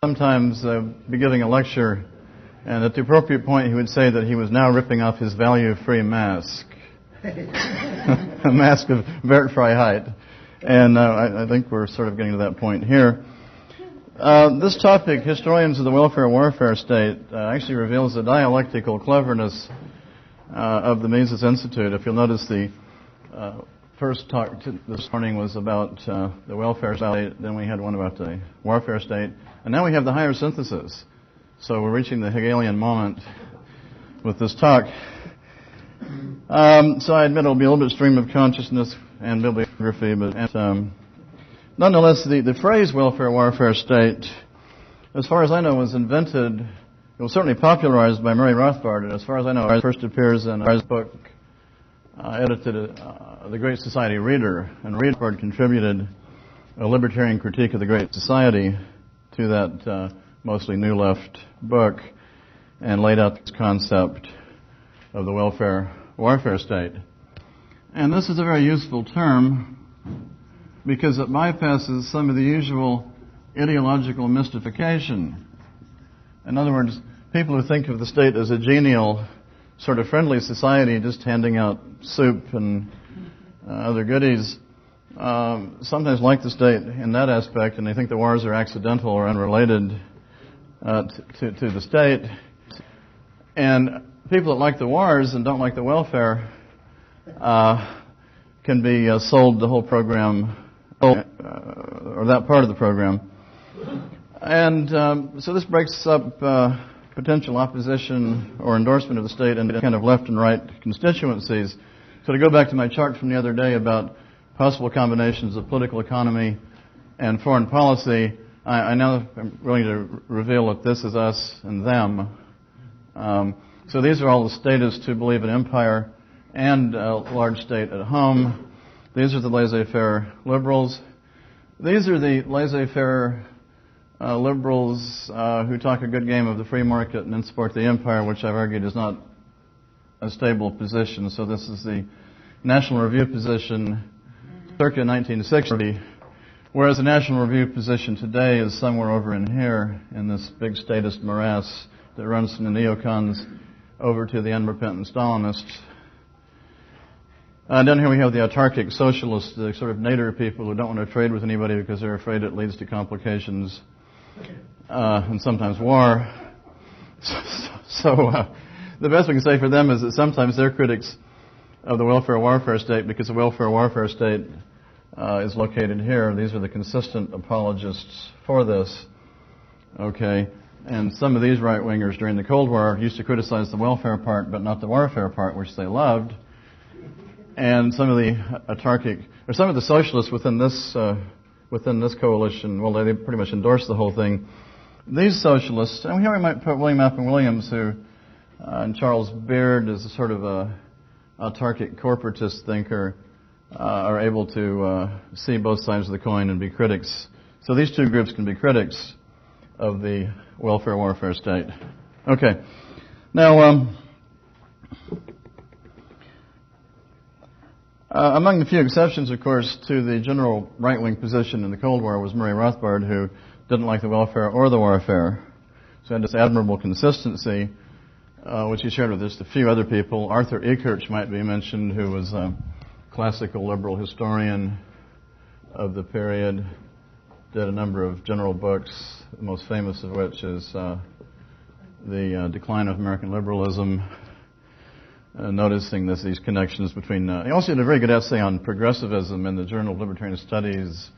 sometimes be giving a lecture, and at the appropriate point he would say that he was now ripping off his value-free mask. A mask of Wertfreiheit. And I think we're sort of getting to that point here. This topic, historians of the welfare-warfare state, actually reveals the dialectical cleverness of the Mises Institute. If you'll notice, the first talk this morning was about the welfare state, then we had one about the warfare state, and now we have the higher synthesis. So we're reaching the Hegelian moment with this talk. So I admit it'll be a little bit stream of consciousness and bibliography, but nonetheless, the phrase welfare-warfare state, as far as I know, was invented, it was certainly popularized by Murray Rothbard, and as far as I know, it first appears in a book edited, The Great Society Reader, and Rothbard contributed a libertarian critique of the Great Society to that mostly New Left book, and laid out this concept of the welfare-warfare state. And this is a very useful term because it bypasses some of the usual ideological mystification. In other words, people who think of the state as a genial, sort of friendly society just handing out soup and other goodies, sometimes like the state in that aspect, and they think the wars are accidental or unrelated to the state. And people that like the wars and don't like the welfare can be sold the whole program, or that part of the program. And so this breaks up potential opposition or endorsement of the state into kind of left and right constituencies. So to go back to my chart from the other day about possible combinations of political economy and foreign policy, I now am willing to reveal that this is us and them. So these are all the statists who believe in empire and a large state at home. These are the laissez-faire liberals. These are the laissez-faire liberals who talk a good game of the free market and then support the empire, which I've argued is not a stable position. So this is the National Review position circa 1960, whereas the National Review position today is somewhere over in here in this big statist morass that runs from the neocons over to the unrepentant Stalinists. Down here we have the autarkic socialists, the sort of nadir people who don't want to trade with anybody because they're afraid it leads to complications and sometimes war. So the best we can say for them is that sometimes they're critics of the welfare-warfare state because the welfare-warfare state is located here. These are the consistent apologists for this. Okay. And some of these right-wingers during the Cold War used to criticize the welfare part, but not the warfare part, which they loved. And some of the autarkic, or some of the socialists within this coalition, well, they pretty much endorsed the whole thing. These socialists, and here we might put William F. Williams, who, and Charles Beard is a sort of a autarkic corporatist thinker, are able to see both sides of the coin and be critics. So these two groups can be critics of the welfare-warfare state. Okay. Now, among the few exceptions, of course, to the general right-wing position in the Cold War was Murray Rothbard, who didn't like the welfare or the warfare. So he had this admirable consistency, which he shared with just a few other people. Arthur Ekerch might be mentioned, who was a classical liberal historian of the period, did a number of general books, the most famous of which is The Decline of American Liberalism, noticing these connections between... he also did a very good essay on progressivism in the Journal of Libertarian Studies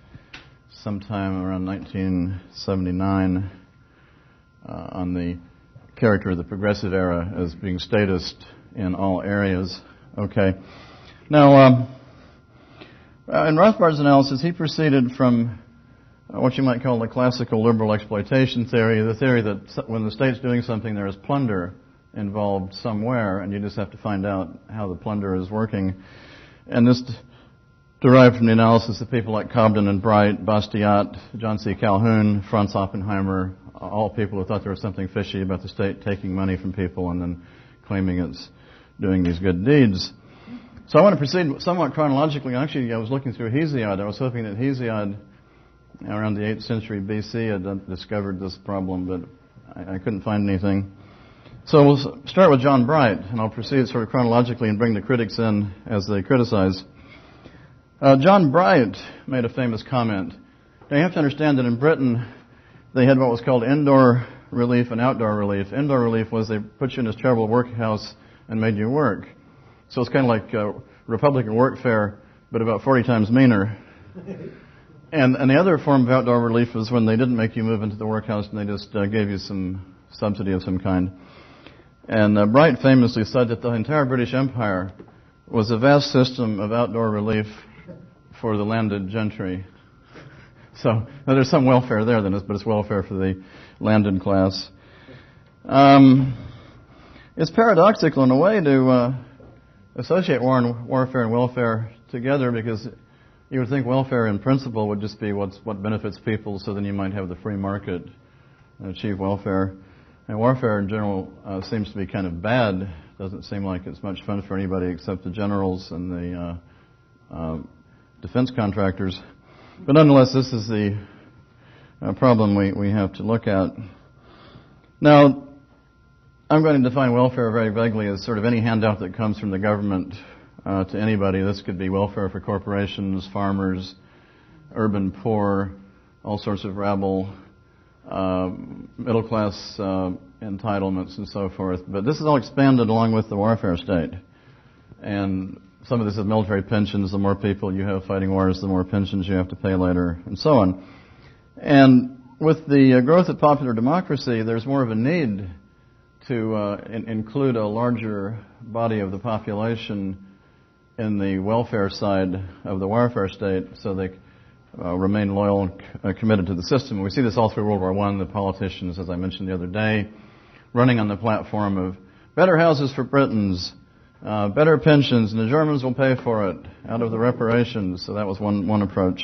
sometime around 1979 on the character of the progressive era as being statist in all areas. Okay. Now, in Rothbard's analysis, he proceeded from what you might call the classical liberal exploitation theory, the theory that when the state's doing something, there is plunder involved somewhere, and you just have to find out how the plunder is working. And this derived from the analysis of people like Cobden and Bright, Bastiat, John C. Calhoun, Franz Oppenheimer, all people who thought there was something fishy about the state taking money from people and then claiming it's doing these good deeds. So I want to proceed somewhat chronologically. Actually, I was looking through Hesiod. I was hoping that Hesiod around the 8th century BC had discovered this problem, but I couldn't find anything. So we'll start with John Bright, and I'll proceed sort of chronologically and bring the critics in as they criticize. John Bright made a famous comment. Now you have to understand that in Britain they had what was called indoor relief and outdoor relief. Indoor relief was they put you in this terrible workhouse and made you work. So it's kind of like Republican workfare, but about 40 times meaner. And the other form of outdoor relief was when they didn't make you move into the workhouse and they just gave you some subsidy of some kind. And Bright famously said that the entire British Empire was a vast system of outdoor relief for the landed gentry. So there's some welfare there, but it's welfare for the landed class. It's paradoxical in a way to associate warfare and welfare together, because you would think welfare in principle would just be what benefits people, so then you might have the free market and achieve welfare. And warfare in general seems to be kind of bad. Doesn't seem like it's much fun for anybody except the generals and the defense contractors. But nonetheless, this is the problem we have to look at. Now, I'm going to define welfare very vaguely as sort of any handout that comes from the government to anybody. This could be welfare for corporations, farmers, urban poor, all sorts of rabble, middle class entitlements and so forth. But this is all expanded along with the warfare state. And some of this is military pensions. The more people you have fighting wars, the more pensions you have to pay later, and so on. And with the growth of popular democracy, there's more of a need to include a larger body of the population in the welfare side of the warfare state, so they remain loyal and committed to the system. We see this all through World War I. The politicians, as I mentioned the other day, running on the platform of better houses for Britons, better pensions, and the Germans will pay for it out of the reparations. So that was one approach.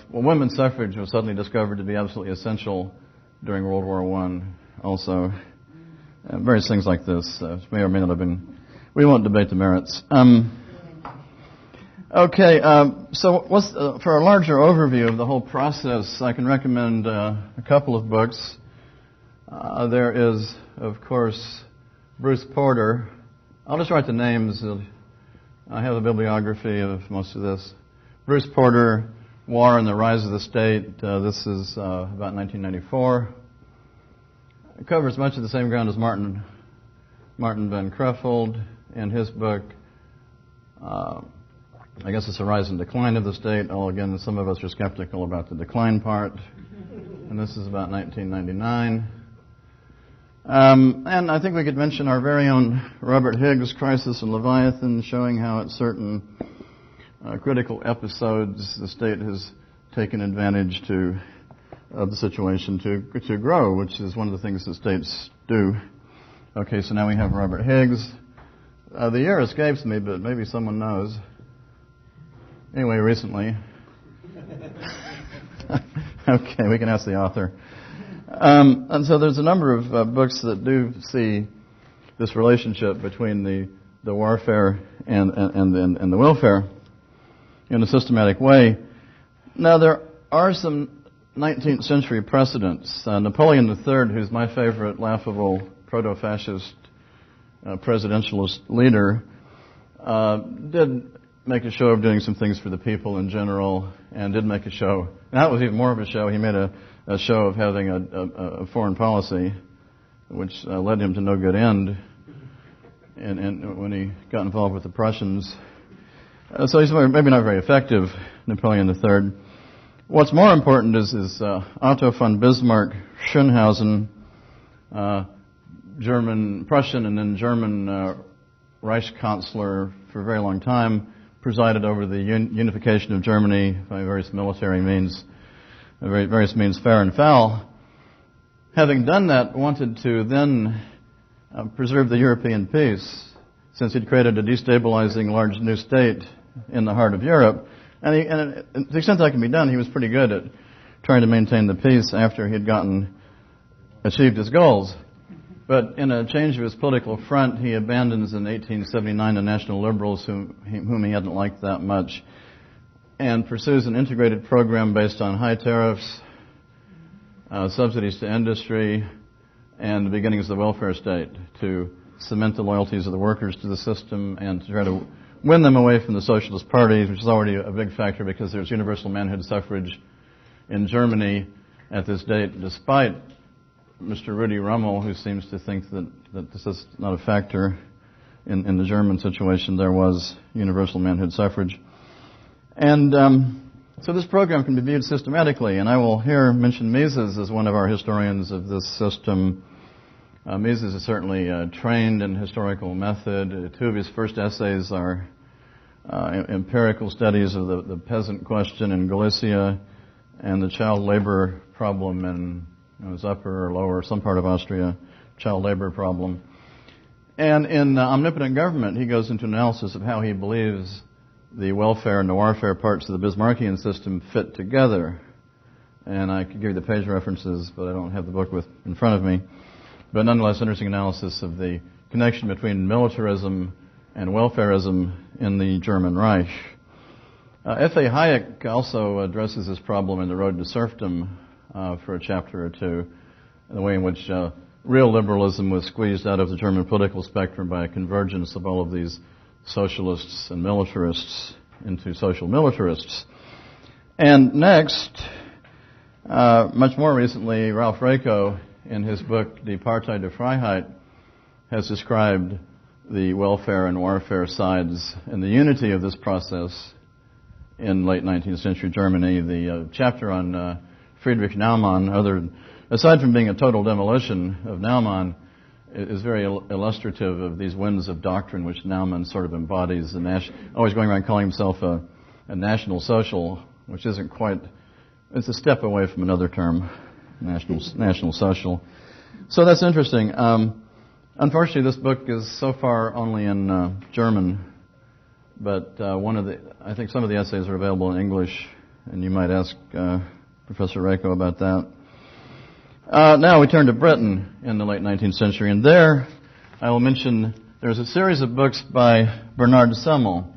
Women's suffrage was suddenly discovered to be absolutely essential during World War I also. Various things like this may or may not have been. We won't debate the merits. Okay, so for a larger overview of the whole process, I can recommend a couple of books. There is, of course, Bruce Porter. I'll just write the names. I have a bibliography of most of this. Bruce Porter, War and the Rise of the State. This is about 1994. It covers much of the same ground as Martin Van Crefeld in his book. I guess it's the rise and decline of the state. Again, some of us are skeptical about the decline part. And this is about 1999. And I think we could mention our very own Robert Higgs' Crisis in Leviathan, showing how at certain critical episodes the state has taken advantage of the situation to grow, which is one of the things that states do. Okay, so now we have Robert Higgs. The year escapes me, but maybe someone knows. Anyway, recently. Okay, we can ask the author. And so there's a number of books that do see this relationship between the warfare and the welfare in a systematic way. Now, there are some 19th century precedents. Napoleon III, who's my favorite laughable proto-fascist presidentialist leader, did make a show of doing some things for the people in general, and did make a show. And that was even more of a show. He made a show of having a foreign policy, which led him to no good end. And when he got involved with the Prussians, so he's maybe not very effective, Napoleon III. What's more important is Otto von Bismarck, Schönhausen, Prussian and then German Reichskanzler for a very long time, presided over the unification of Germany by various military means, various means fair and foul. Having done that, wanted to then preserve the European peace, since he'd created a destabilizing large new state in the heart of Europe. And to the extent that can be done, he was pretty good at trying to maintain the peace after he'd achieved his goals. But in a change of his political front, he abandons in 1879 the National Liberals, whom he hadn't liked that much. and pursues an integrated program based on high tariffs, subsidies to industry, and the beginnings of the welfare state to cement the loyalties of the workers to the system and to try to win them away from the socialist parties, which is already a big factor because there's universal manhood suffrage in Germany at this date, despite Mr. Rudy Rummel, who seems to think that this is not a factor in the German situation. There was universal manhood suffrage. And so this program can be viewed systematically, and I will here mention Mises as one of our historians of this system. Mises is certainly trained in historical method. Two of his first essays are empirical studies of the peasant question in Galicia and the child labor problem in upper or lower, some part of Austria, child labor problem. And in Omnipotent Government, he goes into analysis of how he believes the welfare and the warfare parts of the Bismarckian system fit together. And I could give you the page references, but I don't have the book in front of me. But nonetheless, interesting analysis of the connection between militarism and welfarism in the German Reich. F.A. Hayek also addresses this problem in The Road to Serfdom for a chapter or two, in the way in which real liberalism was squeezed out of the German political spectrum by a convergence of all of these socialists and militarists into social militarists. And next, much more recently, Ralph Raico, in his book Die Partei der Freiheit, has described the welfare and warfare sides and the unity of this process in late 19th century Germany. The chapter on Friedrich Naumann, aside from being a total demolition of Naumann, is very illustrative of these winds of doctrine which Naumann sort of embodies, always going around calling himself a national social, which isn't quite, it's a step away from another term, national social. So that's interesting. Unfortunately, this book is so far only in German, but I think some of the essays are available in English, and you might ask Professor Raico about that. Now we turn to Britain in the late 19th century, and there I will mention there's a series of books by Bernard Semmel,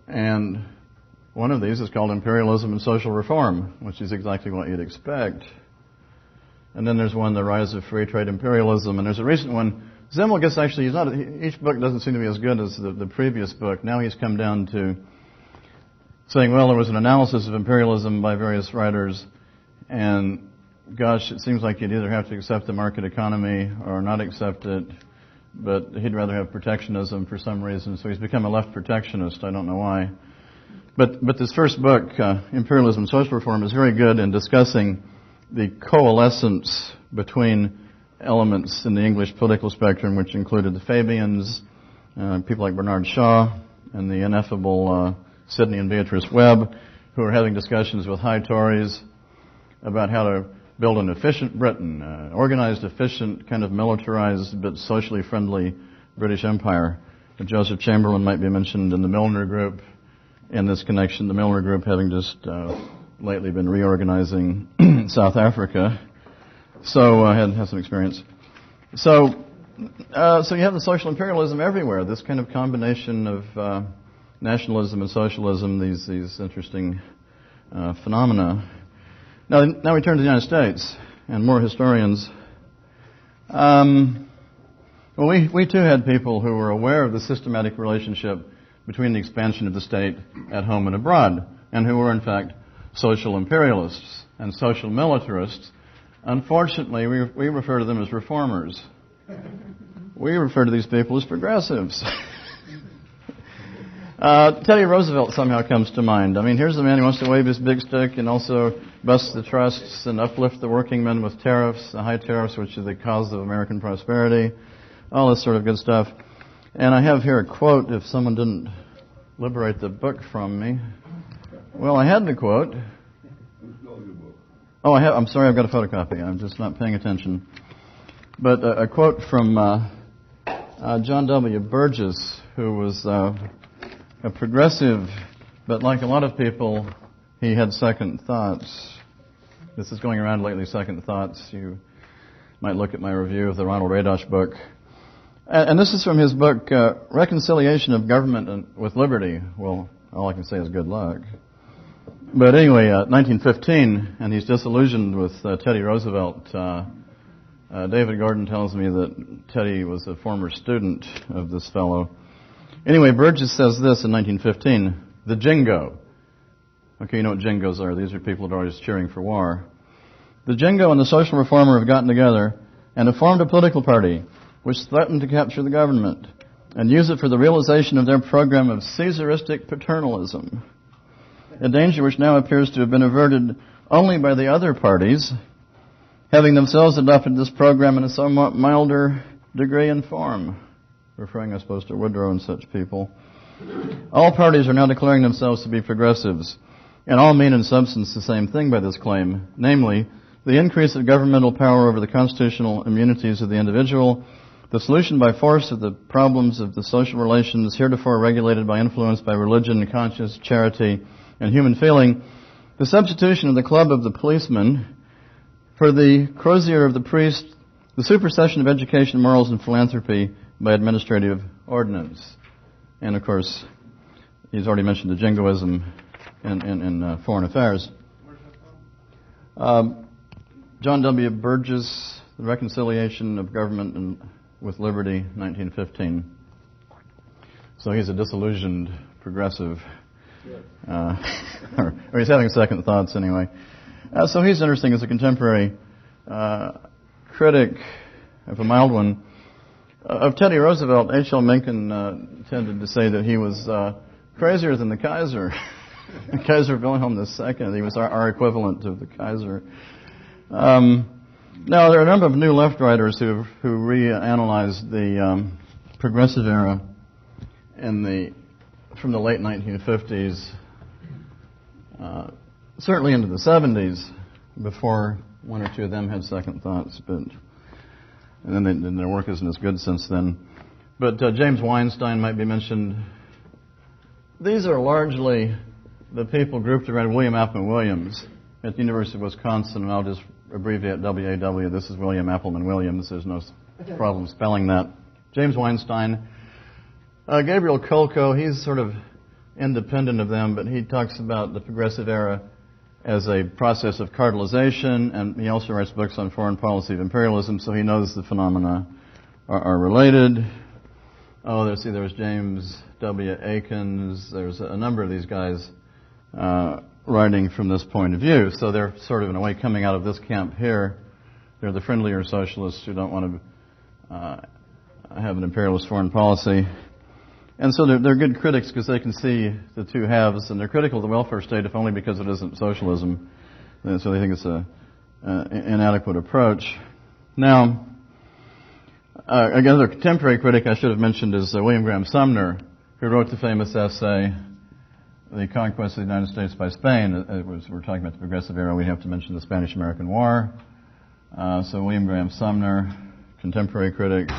and one of these is called Imperialism and Social Reform, which is exactly what you'd expect. And then there's one, The Rise of Free Trade Imperialism, and there's a recent one. Semmel gets actually, each book doesn't seem to be as good as the previous book. Now he's come down to saying, well, there was an analysis of imperialism by various writers, and gosh, it seems like you'd either have to accept the market economy or not accept it, but he'd rather have protectionism for some reason, so he's become a left protectionist. I don't know why. But this first book, Imperialism and Social Reform, is very good in discussing the coalescence between elements in the English political spectrum, which included the Fabians, people like Bernard Shaw, and the ineffable Sidney and Beatrice Webb, who are having discussions with high Tories about how to build an efficient Britain, organized, efficient, kind of militarized, but socially friendly British Empire. Joseph Chamberlain might be mentioned in the Milner Group in this connection, the Milner Group having just lately been reorganizing South Africa. So I had some experience. So you have the social imperialism everywhere, this kind of combination of nationalism and socialism, these interesting phenomena. Now we turn to the United States and more historians. Well, we too had people who were aware of the systematic relationship between the expansion of the state at home and abroad, and who were in fact social imperialists and social militarists. Unfortunately, we refer to them as reformers. We refer to these people as progressives. Teddy Roosevelt somehow comes to mind. I mean, here's the man who wants to wave his big stick and also bust the trusts and uplift the working men with tariffs, the high tariffs, which are the cause of American prosperity, all this sort of good stuff. And I have here a quote, if someone didn't liberate the book from me. Well, I had the quote. Oh, I'm sorry, I've got a photocopy. I'm just not paying attention. But a quote from John W. Burgess, who was a progressive, but like a lot of people, he had second thoughts. This is going around lately, Second Thoughts. You might look at my review of the Ronald Radosh book. And this is from his book, Reconciliation of Government with Liberty. Well, all I can say is good luck. But anyway, 1915, and he's disillusioned with Teddy Roosevelt. David Gordon tells me that Teddy was a former student of this fellow. Anyway, Burgess says this in 1915, the Jingo. Okay, you know what Jingos are. These are people that are always cheering for war. The Jingo and the social reformer have gotten together and have formed a political party which threatened to capture the government and use it for the realization of their program of Caesaristic paternalism, a danger which now appears to have been averted only by the other parties, having themselves adopted this program in a somewhat milder degree and form, referring, I suppose, to Woodrow and such people. All parties are now declaring themselves to be progressives, and all mean in substance the same thing by this claim, namely, the increase of governmental power over the constitutional immunities of the individual, the solution by force of the problems of the social relations heretofore regulated by influence by religion, conscience, charity, and human feeling, the substitution of the club of the policeman for the crozier of the priest, the supersession of education, morals, and philanthropy by administrative ordinance. And, of course, he's already mentioned the jingoism in foreign affairs. John W. Burgess, The Reconciliation of Government with Liberty, 1915. So he's a disillusioned progressive. Or he's having second thoughts anyway. So he's interesting as a contemporary critic, if a mild one, of Teddy Roosevelt. H.L. Mencken tended to say that he was crazier than the Kaiser. Kaiser Wilhelm II. He was our equivalent of the Kaiser. Now, there are a number of new left writers who reanalyzed the progressive era from the late 1950s, certainly into the 70s, before one or two of them had second thoughts, and then their work isn't as good since then. But James Weinstein might be mentioned. These are largely the people grouped around William Appleman Williams at the University of Wisconsin, and I'll just abbreviate WAW. This is William Appleman Williams. There's no problem spelling that. James Weinstein. Gabriel Kolko, he's sort of independent of them, but he talks about the progressive era as a process of cartelization, and he also writes books on foreign policy of imperialism, so he knows the phenomena are related. There's James W. Akins. There's a number of these guys writing from this point of view. So they're sort of, in a way, coming out of this camp here. They're the friendlier socialists who don't want to have an imperialist foreign policy. And so they're good critics because they can see the two halves, and they're critical of the welfare state, if only because it isn't socialism. And so they think it's an inadequate approach. Now, another contemporary critic I should have mentioned is William Graham Sumner, who wrote the famous essay, The Conquest of the United States by Spain. We're talking about the progressive era. We have to mention the Spanish-American War. So William Graham Sumner, contemporary critic.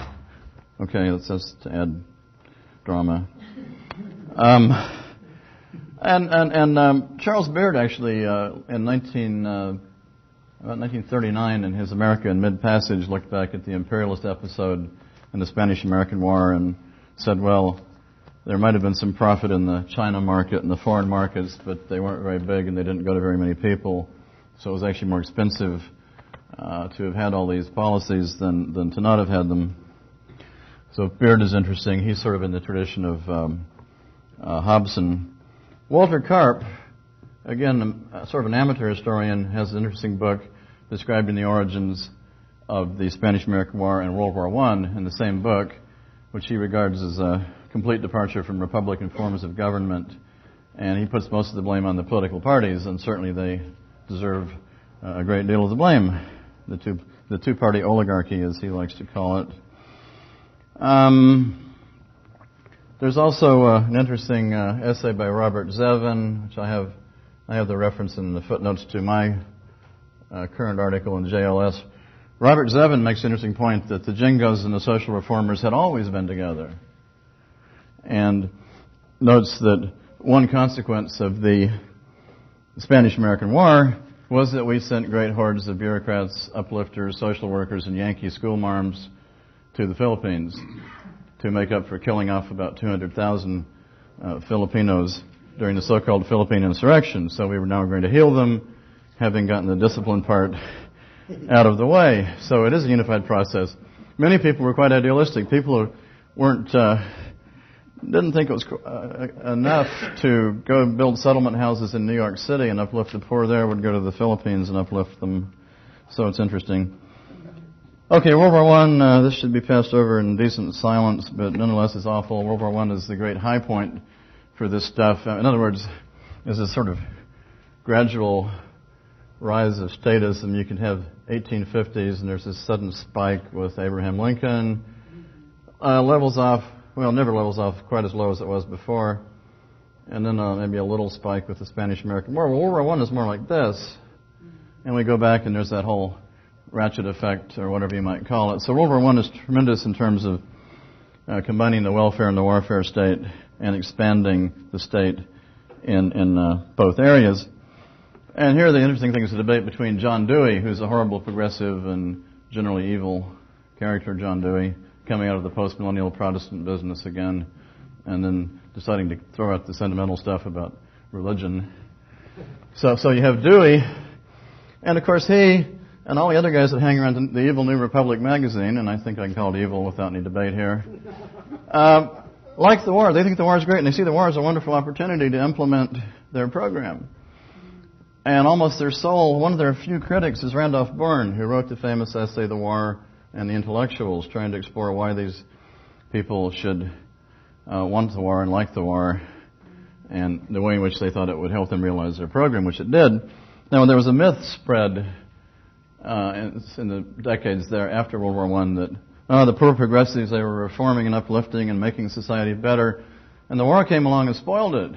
Okay, let's just add drama. And Charles Beard actually in 1939 in his America in Mid-Passage looked back at the imperialist episode in the Spanish-American War and said, well, there might have been some profit in the China market and the foreign markets, but they weren't very big and they didn't go to very many people. So it was actually more expensive to have had all these policies than to not have had them. So Beard is interesting. He's sort of in the tradition of Hobson. Walter Karp, again, sort of an amateur historian, has an interesting book describing the origins of the Spanish-American War and World War I in the same book, which he regards as a complete departure from Republican forms of government. And he puts most of the blame on the political parties, and certainly they deserve a great deal of the blame. The two-party oligarchy, as he likes to call it. There's also an interesting essay by Robert Zevin, which I have the reference in the footnotes to my current article in JLS. Robert Zevin makes an interesting point that the Jingos and the social reformers had always been together, and notes that one consequence of the Spanish-American War was that we sent great hordes of bureaucrats, uplifters, social workers, and Yankee schoolmarms to the Philippines to make up for killing off about 200,000 Filipinos during the so-called Philippine insurrection. So we were now going to heal them, having gotten the discipline part out of the way. So it is a unified process. Many people were quite idealistic. People who didn't think it was enough to go build settlement houses in New York City and uplift the poor there, would go to the Philippines and uplift them. So it's interesting. Okay, World War I, this should be passed over in decent silence, but nonetheless it's awful. World War I is the great high point for this stuff. In other words, there's this sort of gradual rise of status, and you can have 1850s, and there's this sudden spike with Abraham Lincoln. Levels off, well, never levels off quite as low as it was before, and then maybe a little spike with the Spanish-American War. Well, World War I is more like this, and we go back, and there's that whole ratchet effect, or whatever you might call it. So World War I is tremendous in terms of combining the welfare and the warfare state and expanding the state in both areas. And here the interesting thing is the debate between John Dewey, who's a horrible progressive and generally evil character, John Dewey, coming out of the post-millennial Protestant business again, and then deciding to throw out the sentimental stuff about religion. So you have Dewey, and of course he and all the other guys that hang around the Evil New Republic magazine, and I think I can call it evil without any debate here, like the war. They think the war is great, and they see the war as a wonderful opportunity to implement their program. And almost their sole, one of their few critics is Randolph Bourne, who wrote the famous essay, The War and the Intellectuals, trying to explore why these people should want the war and like the war, and the way in which they thought it would help them realize their program, which it did. Now, there was a myth spread in the decades there after World War I that the poor progressives, they were reforming and uplifting and making society better, and the war came along and spoiled it.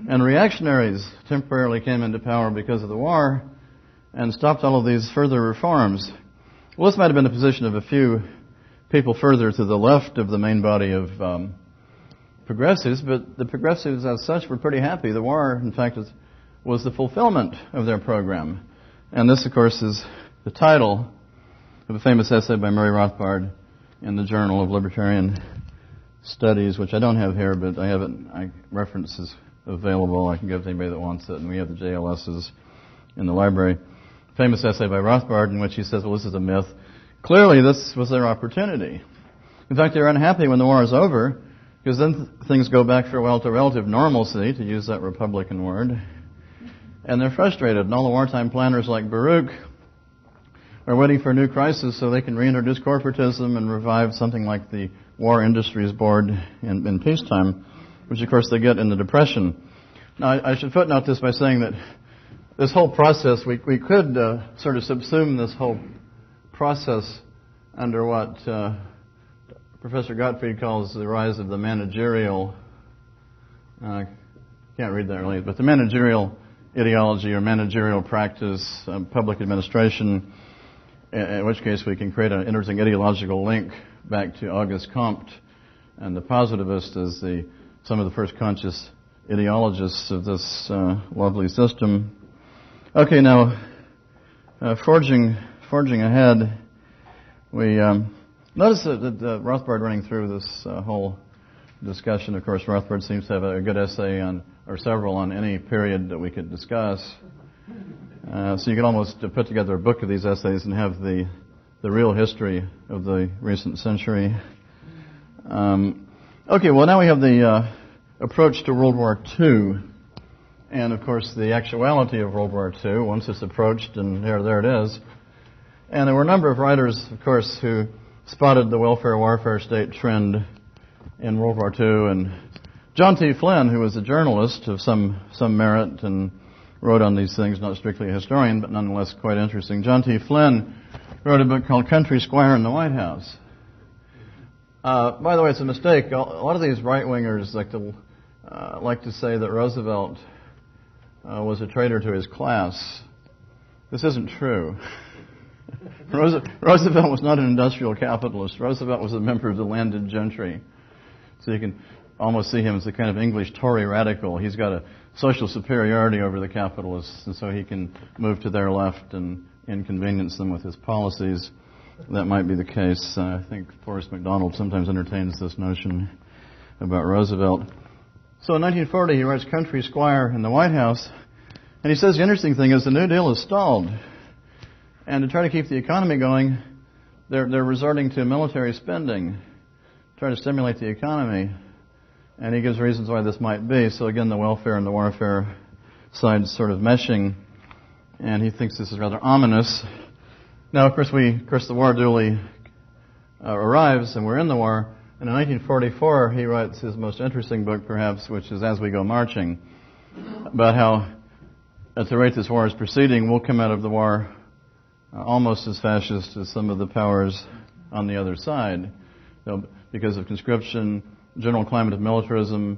And reactionaries temporarily came into power because of the war and stopped all of these further reforms. Well, this might have been the position of a few people further to the left of the main body of progressives, but the progressives as such were pretty happy. The war, in fact, was the fulfillment of their program. And this, of course, is the title of a famous essay by Murray Rothbard in the Journal of Libertarian Studies, which I don't have here, but I have it. References available. I can give it to anybody that wants it, and we have the JLSs in the library. Famous essay by Rothbard in which he says, well, this is a myth. Clearly, this was their opportunity. In fact, they're unhappy when the war is over, because then things go back for a while to relative normalcy, to use that Republican word. And they're frustrated. And all the wartime planners like Baruch are waiting for a new crisis so they can reintroduce corporatism and revive something like the War Industries Board in peacetime, which, of course, they get in the Depression. Now, I should footnote this by saying that this whole process, we could sort of subsume this whole process under what Professor Gottfried calls the rise of the managerial, can't read that really, but the managerial ideology or managerial practice, public administration, in which case we can create an interesting ideological link back to Auguste Comte and the positivists as some of the first conscious ideologists of this lovely system. Okay, now, forging ahead, we notice that Rothbard running through this whole discussion. Of course, Rothbard seems to have a good essay on, or several, on any period that we could discuss. So you could almost put together a book of these essays and have the real history of the recent century. Okay, well, now we have the approach to World War II. And, of course, the actuality of World War II, once it's approached, and there it is. And there were a number of writers, of course, who spotted the welfare-warfare state trend in World War II. And John T. Flynn, who was a journalist of some merit and wrote on these things, not strictly a historian, but nonetheless quite interesting. John T. Flynn wrote a book called Country Squire in the White House. By the way, it's a mistake. A lot of these right-wingers like to say that Roosevelt was a traitor to his class. This isn't true. Roosevelt was not an industrial capitalist. Roosevelt was a member of the landed gentry. So you can almost see him as a kind of English Tory radical. He's got a social superiority over the capitalists, and so he can move to their left and inconvenience them with his policies. That might be the case. I think Forrest McDonald sometimes entertains this notion about Roosevelt. So in 1940, he writes Country Squire in the White House, and he says the interesting thing is the New Deal is stalled. And to try to keep the economy going, they're resorting to military spending, try to stimulate the economy. And he gives reasons why this might be. So again, the welfare and the warfare sides sort of meshing, and he thinks this is rather ominous. Now, of course, the war duly arrives, and we're in the war. And in 1944, he writes his most interesting book, perhaps, which is As We Go Marching, about how, at the rate this war is proceeding, we'll come out of the war almost as fascist as some of the powers on the other side, because of conscription, general climate of militarism.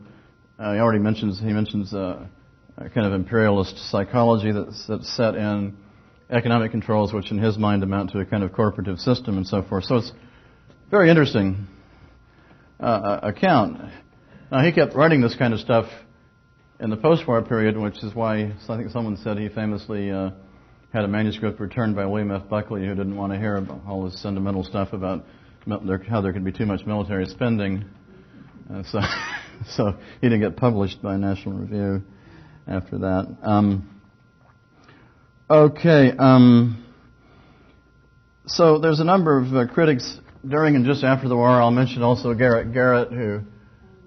He mentions a kind of imperialist psychology that's set in, economic controls, which in his mind amount to a kind of corporative system and so forth. So it's very interesting account. Now, he kept writing this kind of stuff in the post-war period, which is why I think someone said he famously had a manuscript returned by William F. Buckley, who didn't want to hear about all this sentimental stuff about how there could be too much military spending. So he didn't get published by National Review after that. So there's a number of critics during and just after the war. I'll mention also Garrett, who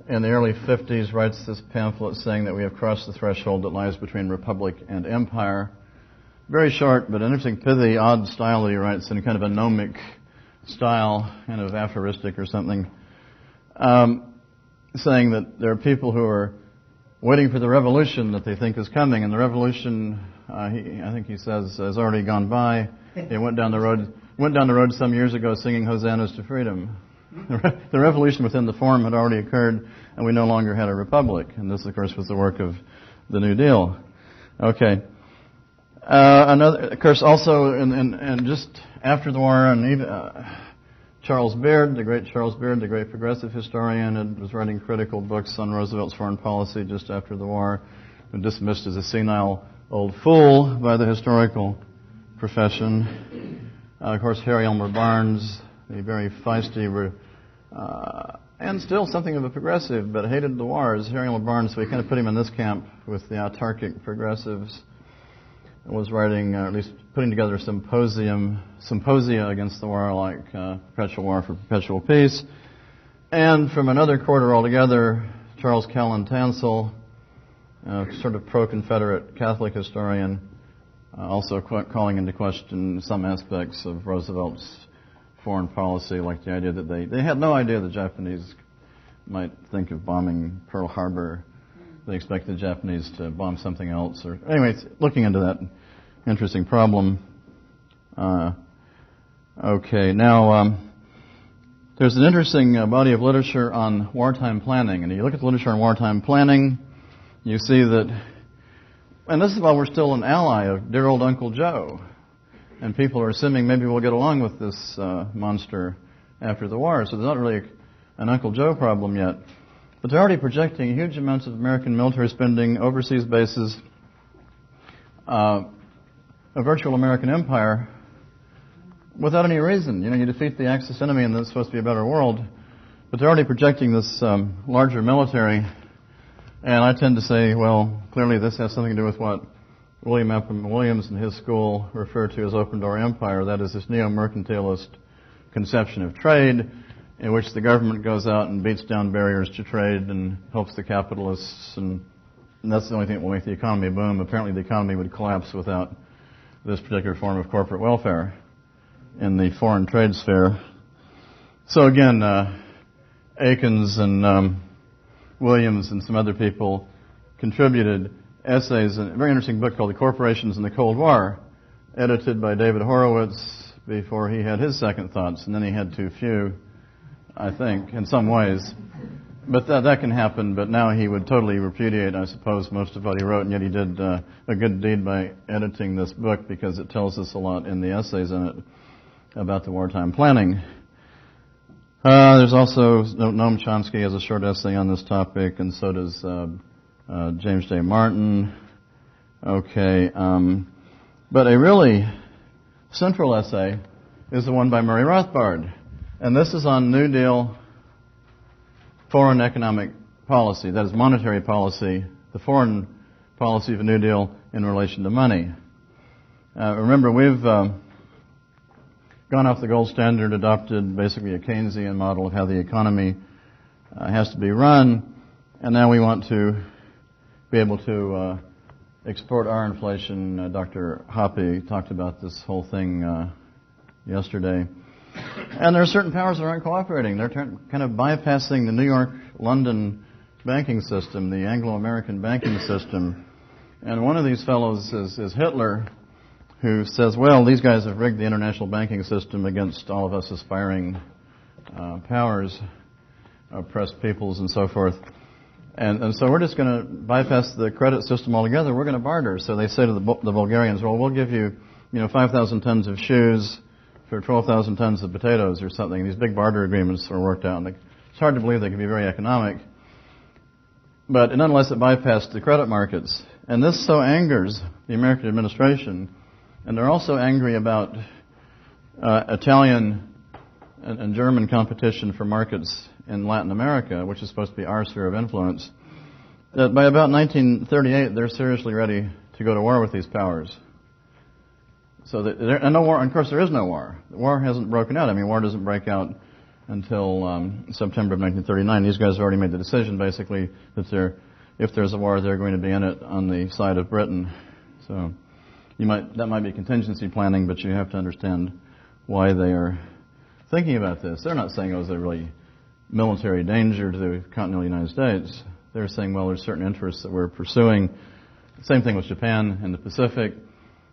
in the early 50s writes this pamphlet saying that we have crossed the threshold that lies between republic and empire. Very short, but interesting, pithy, odd style that he writes in kind of a gnomic style, kind of aphoristic or something, saying that there are people who are waiting for the revolution that they think is coming, and the revolution, I think he says, has already gone by. He went down the road some years ago singing hosannas to freedom. The revolution within the form had already occurred, and we no longer had a republic. And this, of course, was the work of the New Deal. Okay. Of course, also, and just after the war, and even Charles Beard, the great progressive historian, was writing critical books on Roosevelt's foreign policy just after the war, and dismissed as a senile old fool by the historical profession. Of course, Harry Elmer Barnes, the very feisty, and still something of a progressive, but hated the wars. Harry Elmer Barnes, we kind of put him in this camp with the autarkic progressives, was writing, or at least putting together symposia against the war, like Perpetual War for Perpetual Peace. And from another quarter altogether, Charles Callan Tansel, sort of pro-Confederate Catholic historian, also calling into question some aspects of Roosevelt's foreign policy, like the idea that they had no idea the Japanese might think of bombing Pearl Harbor. They expected the Japanese to bomb something else. Anyways, looking into that interesting problem. Now, there's an interesting body of literature on wartime planning. And you look at the literature on wartime planning, you see that, and this is while we're still an ally of dear old Uncle Joe. And people are assuming maybe we'll get along with this monster after the war. So there's not really an Uncle Joe problem yet. But they're already projecting huge amounts of American military spending, overseas bases, a virtual American empire, without any reason. You defeat the Axis enemy and there's supposed to be a better world. But they're already projecting this larger military. And I tend to say, well, clearly this has something to do with what William F. Williams and his school refer to as open door empire. That is this neo-mercantilist conception of trade, in which the government goes out and beats down barriers to trade and helps the capitalists, and that's the only thing that will make the economy boom. Apparently the economy would collapse without this particular form of corporate welfare in the foreign trade sphere. So again, Akins and Williams and some other people contributed essays in a very interesting book called The Corporations in the Cold War, edited by David Horowitz before he had his second thoughts, and then he had too few, I think, in some ways. But that can happen, but now he would totally repudiate, I suppose, most of what he wrote, and yet he did a good deed by editing this book because it tells us a lot in the essays in it about the wartime planning. There's also, Noam Chomsky has a short essay on this topic, and so does James J. Martin. But a really central essay is the one by Murray Rothbard. And this is on New Deal foreign economic policy, that is monetary policy, the foreign policy of a New Deal in relation to money. Remember, we've gone off the gold standard, adopted basically a Keynesian model of how the economy has to be run, and now we want to be able to export our inflation. Dr. Hoppe talked about this whole thing yesterday. And there are certain powers that aren't cooperating. They're kind of bypassing the New York-London banking system, the Anglo-American banking system. And one of these fellows is Hitler, who says, well, these guys have rigged the international banking system against all of us aspiring powers, oppressed peoples and so forth. And so we're just going to bypass the credit system altogether. We're going to barter. So they say to the Bulgarians, well, we'll give you, 5,000 tons of shoes for 12,000 tons of potatoes or something. These big barter agreements are worked out. And it's hard to believe they can be very economic. But nonetheless, it bypassed the credit markets. And this so angers the American administration. And they're also angry about Italian and German competition for markets in Latin America, which is supposed to be our sphere of influence, that by about 1938, they're seriously ready to go to war with these powers. So and no war, and of course there is no war. The war hasn't broken out. I mean, war doesn't break out until September of 1939. These guys have already made the decision, basically, that if there's a war, they're going to be in it on the side of Britain. So that might be contingency planning, but you have to understand why they are thinking about this. They're not saying, there's a really military danger to the continental United States. They're saying, well, there's certain interests that we're pursuing. Same thing with Japan in the Pacific.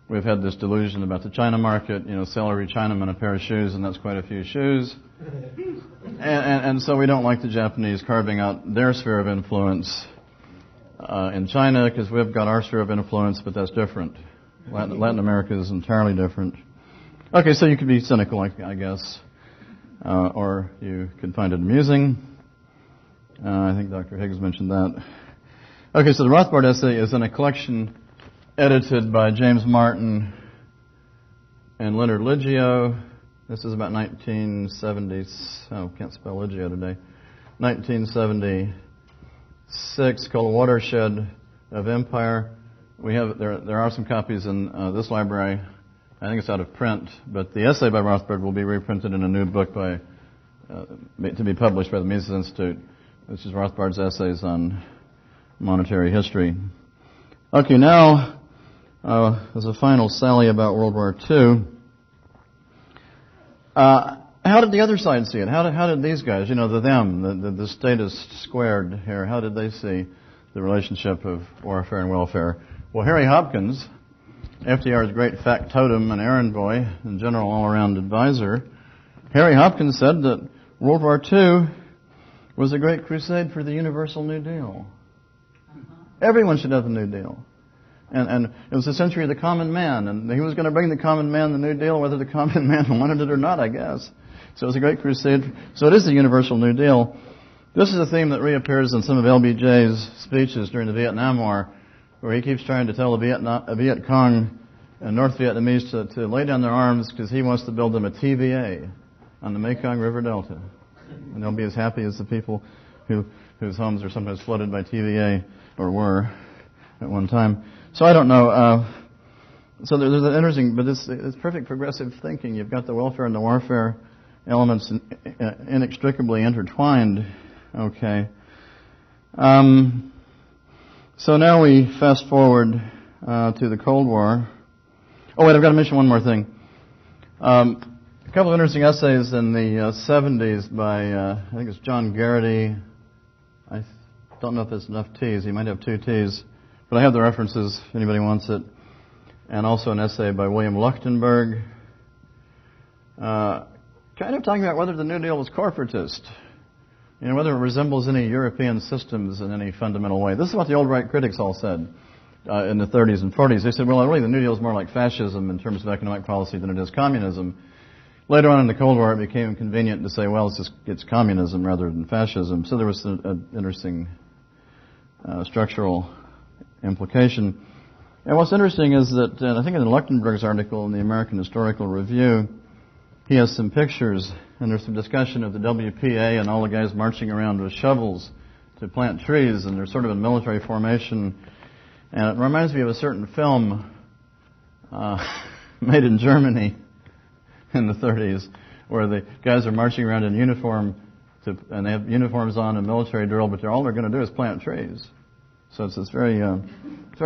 We've had this delusion about the China market, sell every Chinaman a pair of shoes, and that's quite a few shoes. And so we don't like the Japanese carving out their sphere of influence in China, because we've got our sphere of influence, but that's different. Latin America is entirely different. Okay, so you could be cynical, I guess, or you could find it amusing. I think Dr. Higgs mentioned that. Okay, so the Rothbard essay is in a collection edited by James Martin and Leonard Liggio. This is about 1970. Can't spell Liggio today. 1976, called Watershed of Empire. There are some copies in this library. I think it's out of print, but the essay by Rothbard will be reprinted in a new book to be published by the Mises Institute. This is Rothbard's essays on monetary history. Okay, now as a final sally about World War II, how did the other side see it? How did these guys, the statist squared here, how did they see the relationship of warfare and welfare? Well, Harry Hopkins, FDR's great factotum and errand boy and general all-around advisor, Harry Hopkins said that World War II was a great crusade for the universal New Deal. Everyone should have the New Deal. And it was the century of the common man, and he was going to bring the common man the New Deal, whether the common man wanted it or not, I guess. So it was a great crusade. So it is the universal New Deal. This is a theme that reappears in some of LBJ's speeches during the Vietnam War, where he keeps trying to tell the Viet Cong and North Vietnamese to lay down their arms because he wants to build them a TVA on the Mekong River Delta. And they'll be as happy as the people whose homes are sometimes flooded by TVA, or were at one time. So I don't know. So there's an interesting, but it's perfect progressive thinking. You've got the welfare and the warfare elements inextricably intertwined. Okay. So now we fast forward to the Cold War. Oh wait, I've got to mention one more thing. A couple of interesting essays in the 70s by I think it's John Garrity. I don't know if there's enough T's. He might have 2 T's. But I have the references if anybody wants it. And also an essay by William Luchtenberg, kind of talking about whether the New Deal was corporatist, whether it resembles any European systems in any fundamental way. This is what the old right critics all said in the 30s and 40s. They said, well, really, the New Deal is more like fascism in terms of economic policy than it is communism. Later on in the Cold War, it became convenient to say, well, it's communism rather than fascism. So there was an interesting structural implication. And what's interesting is that, I think in Luchtenberg's article in the American Historical Review, he has some pictures, and there's some discussion of the WPA and all the guys marching around with shovels to plant trees, and they're sort of in military formation. And it reminds me of a certain film made in Germany in the 30s, where the guys are marching around in uniform, and they have uniforms on and military drill, but all they're going to do is plant trees. So it's very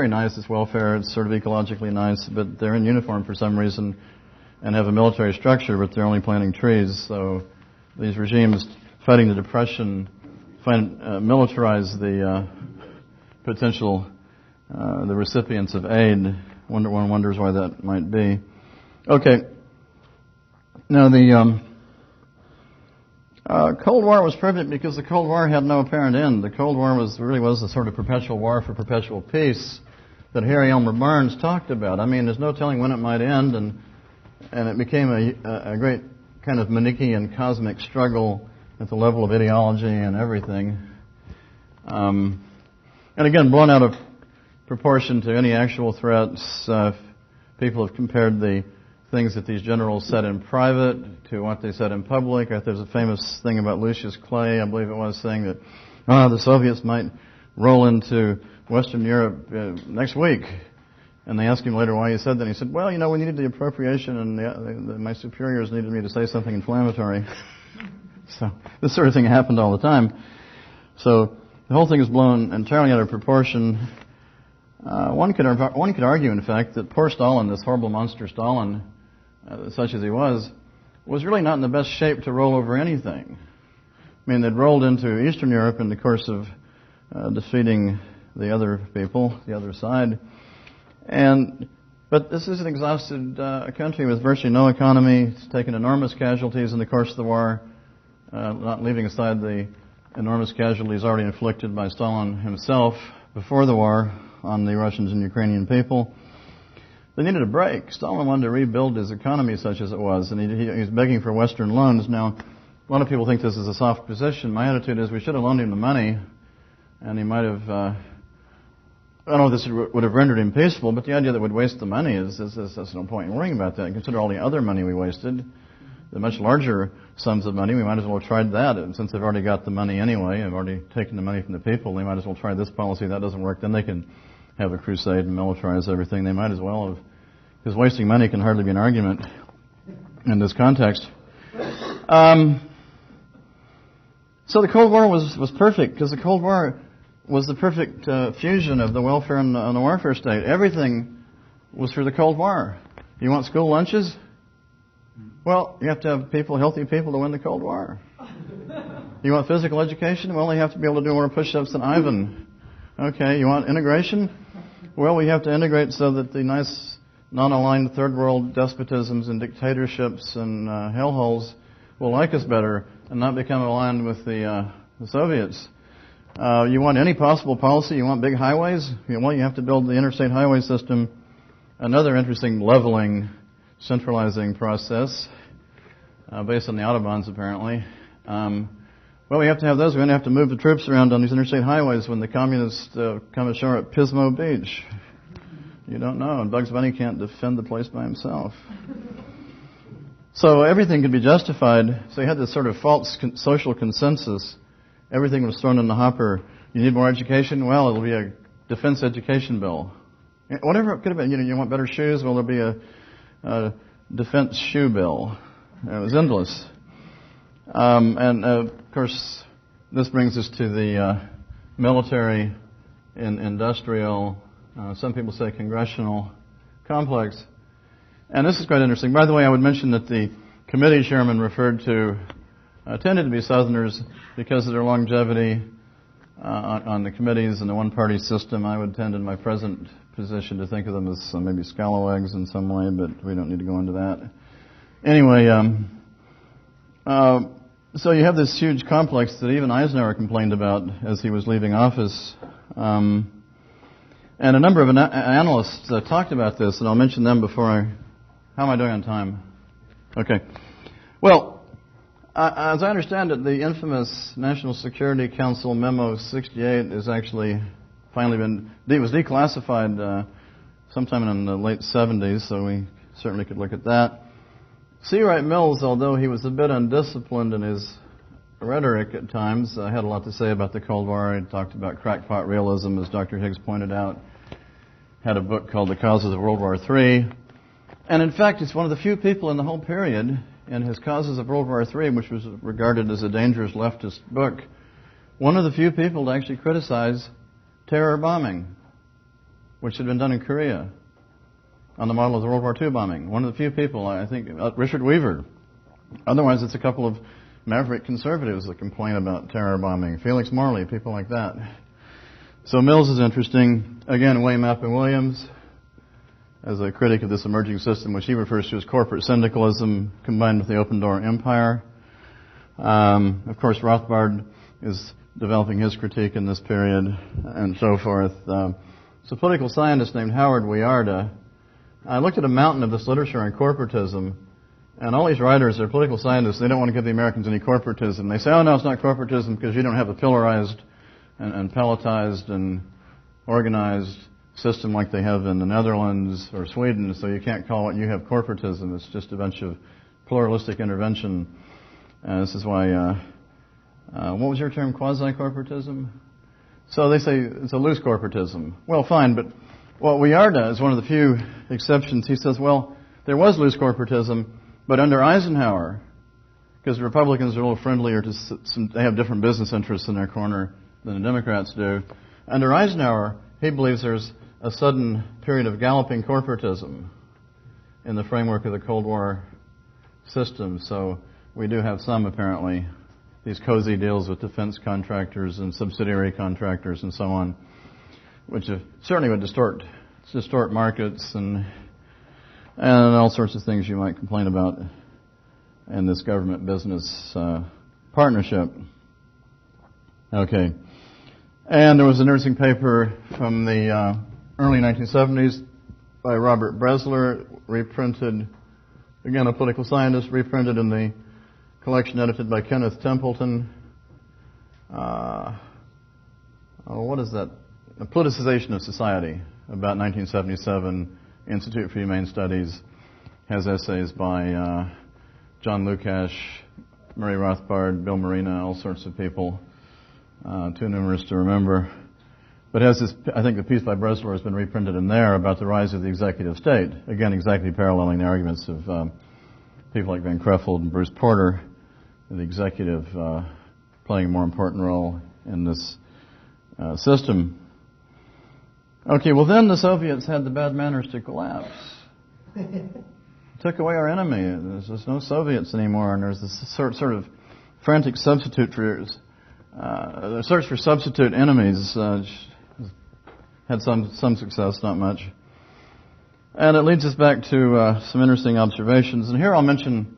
nice. It's welfare. It's sort of ecologically nice, but they're in uniform for some reason and have a military structure, but they're only planting trees. So these regimes fighting the Depression militarize the potential the recipients of aid. One wonders why that might be. Okay. Now the Cold War was perfect because the Cold War had no apparent end. The Cold War really was a sort of perpetual war for perpetual peace that Harry Elmer Barnes talked about. I mean, there's no telling when it might end, and it became a great kind of Manichaean cosmic struggle at the level of ideology and everything. And again, blown out of proportion to any actual threats. People have compared the things that these generals said in private to what they said in public. There's a famous thing about Lucius Clay, I believe it was, saying that the Soviets might roll into Western Europe next week. And they asked him later why he said that. He said, well, we needed the appropriation, and my superiors needed me to say something inflammatory. So this sort of thing happened all the time. So the whole thing is blown entirely out of proportion. One could argue, in fact, that poor Stalin, this horrible monster Stalin, such as he was really not in the best shape to roll over anything. I mean, they'd rolled into Eastern Europe in the course of defeating the other people, the other side. But this is an exhausted country with virtually no economy. It's taken enormous casualties in the course of the war, not leaving aside the enormous casualties already inflicted by Stalin himself before the war on the Russians and Ukrainian people. They needed a break. Stalin wanted to rebuild his economy such as it was, and he was begging for Western loans. Now, a lot of people think this is a soft position. My attitude is we should have loaned him the money, and he might have, I don't know if this would have rendered him peaceful, but the idea that we'd waste the money there's no point in worrying about that. Consider all the other money we wasted, the much larger sums of money. We might as well have tried that. And since they've already got the money anyway, they've already taken the money from the people, they might as well try this policy. If that doesn't work, then they can have a crusade and militarize everything. They might as well have, because wasting money can hardly be an argument in this context. So the Cold War was perfect, because the Cold War was the perfect fusion of the welfare and the warfare state. Everything was for the Cold War. You want school lunches? Well, you have to have healthy people to win the Cold War. You want physical education? Well, you have to be able to do more push-ups than Ivan. Okay, you want integration? Well, we have to integrate so that the nice non-aligned third world despotisms and dictatorships and hellholes will like us better and not become aligned with the Soviets. You want any possible policy? You want big highways? Well, you have to build the interstate highway system. Another interesting leveling, centralizing process based on the Autobahns, apparently. Well, we have to have those. We're going to have to move the troops around on these interstate highways when the communists come ashore at Pismo Beach. You don't know, and Bugs Bunny can't defend the place by himself. So everything could be justified. So you had this sort of false social consensus. Everything was thrown in the hopper. You need more education? Well, it'll be a defense education bill. Whatever it could have been. You want better shoes? Well, there'll be a defense shoe bill. It was endless. And of course, this brings us to the military and industrial, some people say congressional complex. And this is quite interesting. By the way, I would mention that the committee chairman referred to tended to be Southerners because of their longevity on the committees and the one-party system. I would tend in my present position to think of them as maybe scalawags in some way, but we don't need to go into that. Anyway, so you have this huge complex that even Eisenhower complained about as he was leaving office. And a number of analysts talked about this, and I'll mention them before How am I doing on time? Okay. Well, as I understand it, the infamous National Security Council Memo 68 is actually it was declassified sometime in the late 70s, so we certainly could look at that. C. Wright Mills, although he was a bit undisciplined in his rhetoric at times. Had a lot to say about the Cold War. He talked about crackpot realism, as Dr. Higgs pointed out. Had a book called The Causes of World War III. And in fact, he's one of the few people in the whole period in his Causes of World War III, which was regarded as a dangerous leftist book, one of the few people to actually criticize terror bombing, which had been done in Korea on the model of the World War II bombing. One of the few people, I think, Richard Weaver. Otherwise, it's a couple of maverick conservatives that complain about terror bombing. Felix Morley, people like that. So Mills is interesting. Again, William Appin Williams, as a critic of this emerging system, which he refers to as corporate syndicalism combined with the open door empire. Of course, Rothbard is developing his critique in this period, and so forth. So a political scientist named Howard Wiarda. I looked at a mountain of this literature on corporatism, and all these writers are political scientists. They don't want to give the Americans any corporatism. They say, oh, no, it's not corporatism because you don't have a pillarized and pelletized and organized system like they have in the Netherlands or Sweden, so you can't call what you have corporatism. It's just a bunch of pluralistic intervention. This is why, what was your term, quasi-corporatism? So they say it's a loose corporatism. Well, fine, but what Wiarda is one of the few exceptions. He says, well, there was loose corporatism, but under Eisenhower, because the Republicans are a little friendlier to they have different business interests in their corner than the Democrats do. Under Eisenhower, he believes there's a sudden period of galloping corporatism in the framework of the Cold War system. So we do have some, apparently, these cozy deals with defense contractors and subsidiary contractors and so on, which certainly would distort markets and all sorts of things you might complain about in this government business partnership. Okay. And there was an interesting paper from the early 1970s by Robert Bresler, reprinted, again a political scientist, reprinted in the collection edited by Kenneth Templeton. What is that? A Politicization of Society, about 1977. Institute for Humane Studies has essays by John Lukacs, Murray Rothbard, Bill Marina, all sorts of people. Too numerous to remember. But has this, I think the piece by Bresler has been reprinted in there about the rise of the executive state. Again, exactly paralleling the arguments of people like Van Crefeld and Bruce Porter, the executive playing a more important role in this system. Okay, well then the Soviets had the bad manners to collapse. Took away our enemy. There's no Soviets anymore, and there's this sort of frantic substitute for the search for substitute enemies. Had some success, not much. And it leads us back to some interesting observations. And here I'll mention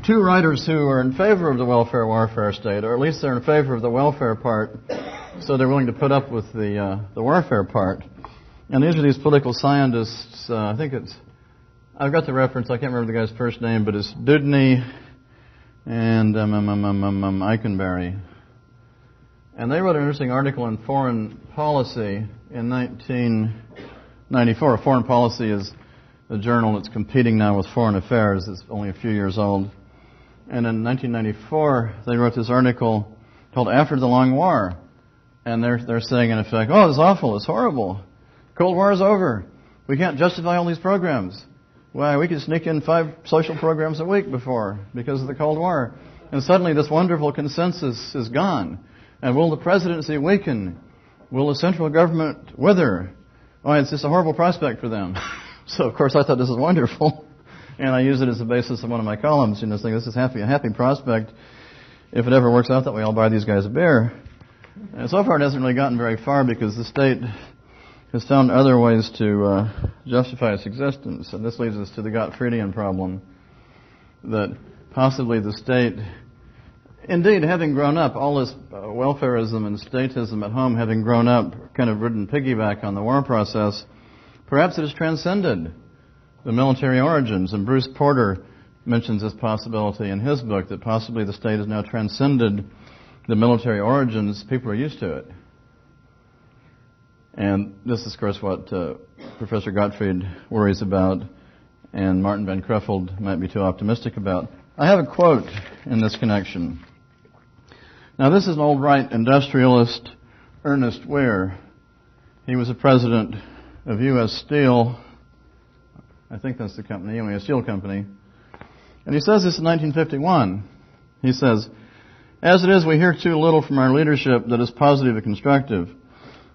two writers who are in favor of the welfare warfare state, or at least they're in favor of the welfare part, so they're willing to put up with the warfare part. And these are these political scientists. I think I've got the reference. I can't remember the guy's first name, but it's Dudney and Eikenberry. And they wrote an interesting article in Foreign Policy in 1994. Foreign Policy is a journal that's competing now with Foreign Affairs. It's only a few years old. And in 1994, they wrote this article called After the Long War. And they're saying, in effect, oh, it's awful, it's horrible. Cold War is over. We can't justify all these programs. Why, we could sneak in 5 social programs a week before because of the Cold War. And suddenly this wonderful consensus is gone. And will the presidency weaken? Will the central government wither? Oh, it's just a horrible prospect for them. So, of course, I thought this was wonderful. And I used it as the basis of one of my columns. You know, saying this is a happy prospect. If it ever works out that way, I'll buy these guys a beer. And so far it hasn't really gotten very far because the state has found other ways to justify its existence. And this leads us to the Gottfriedian problem, that possibly the state, indeed, having grown up, all this welfarism and statism at home having grown up, kind of ridden piggyback on the war process, perhaps it has transcended the military origins. And Bruce Porter mentions this possibility in his book, that possibly the state has now transcended the military origins. People are used to it. And this is, of course, what Professor Gottfried worries about, and Martin Van Crefeld might be too optimistic about. I have a quote in this connection. Now, this is an old right industrialist, Ernest Weir. He was the president of U.S. Steel. I think that's the company, anyway, a steel company. And he says this in 1951. He says, "As it is, we hear too little from our leadership that is positive and constructive.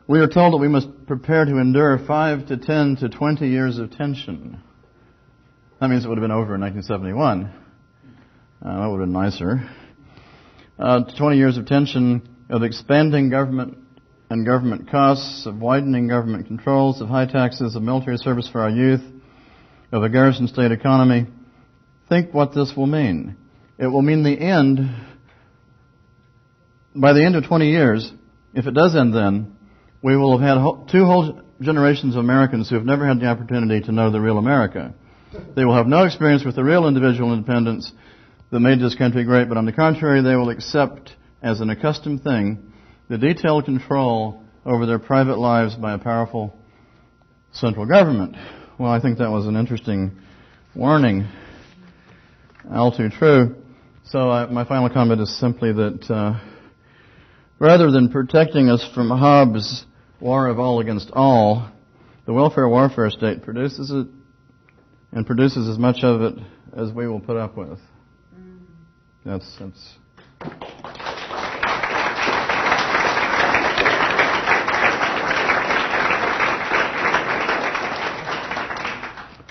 We are told that we must prepare to endure 5 to 10 to 20 years of tension." That means it would have been over in 1971. That would have been nicer. 20 years of tension, of expanding government and government costs, of widening government controls, of high taxes, of military service for our youth, of a garrison state economy. Think what this will mean. It will mean the end, by the end of 20 years, if it does end then, we will have had 2 whole generations of Americans who have never had the opportunity to know the real America. They will have no experience with the real individual independence that made this country great, but on the contrary, they will accept as an accustomed thing the detailed control over their private lives by a powerful central government. Well, I think that was an interesting warning. All too true. So my final comment is simply that rather than protecting us from Hobbes' war of all against all, the welfare warfare state produces it, and produces as much of it as we will put up with. That's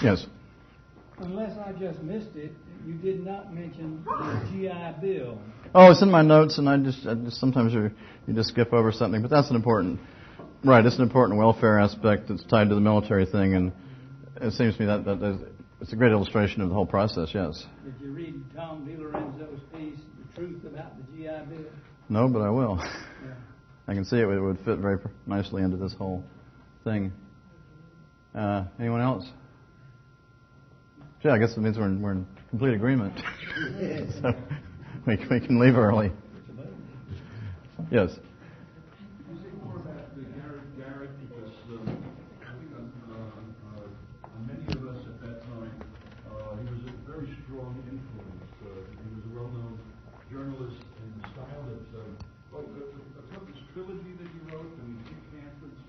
yes. Unless I just missed it, you did not mention the GI Bill. Oh, it's in my notes, and I just sometimes you just skip over something, but that's an important, right? It's an important welfare aspect that's tied to the military thing, and it seems to me that it's a great illustration of the whole process. Yes. Did you read Tom DiLorenzo's piece, "The Truth About the GI Bill"? No, but I will. Yeah. I can see it would fit very nicely into this whole thing. Anyone else? Yeah, I guess it means we're in complete agreement. So we can leave early. Yes. Can you say more about the Garrett? Because I think on many of us at that time, he was a very strong influence. He was a well-known journalist in the style that this trilogy that you wrote, and Dick Hanford's.